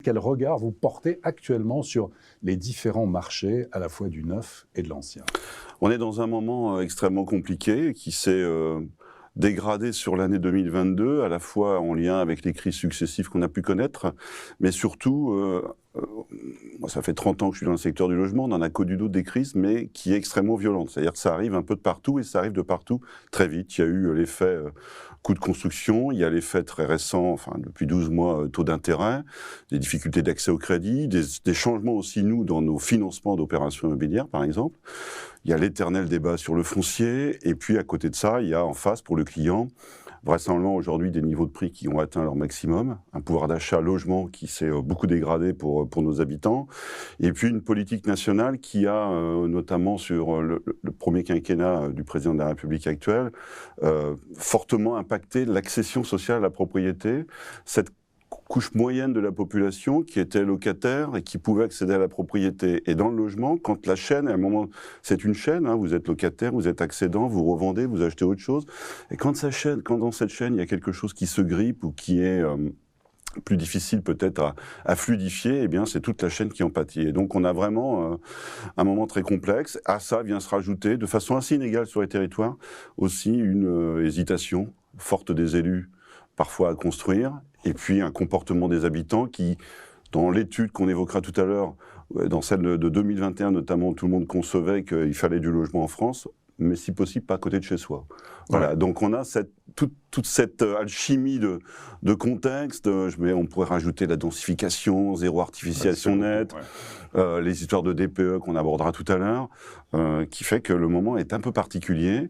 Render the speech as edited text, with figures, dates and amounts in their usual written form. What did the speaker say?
Quel regard vous portez actuellement sur les différents marchés, à la fois du neuf et de l'ancien? On est dans un moment extrêmement compliqué qui s'est dégradé sur l'année 2022, à la fois en lien avec les crises successives qu'on a pu connaître, mais surtout, moi ça fait 30 ans que je suis dans le secteur du logement, on en a connu d'autres des crises, mais qui est extrêmement violente. C'est-à-dire que ça arrive un peu de partout et ça arrive de partout très vite. Il y a eu l'effet coût de construction, il y a l'effet très récent, enfin depuis 12 mois, taux d'intérêt, des difficultés d'accès au crédit, des changements aussi, nous, dans nos financements d'opérations immobilières, par exemple. Il y a l'éternel débat sur le foncier, et puis à côté de ça, il y a en face, pour le client, vraisemblablement aujourd'hui des niveaux de prix qui ont atteint leur maximum, un pouvoir d'achat logement qui s'est beaucoup dégradé pour nos habitants, et puis une politique nationale qui a, notamment sur le premier quinquennat du président de la République actuelle, fortement impacté l'accession sociale à la propriété, cette couche moyenne de la population qui était locataire et qui pouvait accéder à la propriété. Et dans le logement, quand la chaîne, à un moment, c'est une chaîne, hein, vous êtes locataire, vous êtes accédant, vous revendez, vous achetez autre chose. Et quand dans cette chaîne, il y a quelque chose qui se grippe ou qui est plus difficile peut-être à fluidifier, eh bien c'est toute la chaîne qui en pâtit. Et donc on a vraiment un moment très complexe. À ça vient se rajouter, de façon assez inégale sur les territoires, aussi une hésitation forte des élus, parfois à construire, et puis un comportement des habitants qui, dans l'étude qu'on évoquera tout à l'heure, dans celle de 2021 notamment, tout le monde concevait qu'il fallait du logement en France, mais si possible pas à côté de chez soi. Voilà, ouais. Donc on a toute cette alchimie de contexte, on pourrait rajouter la densification, zéro artificialisation nette, les histoires de DPE qu'on abordera tout à l'heure, qui fait que le moment est un peu particulier.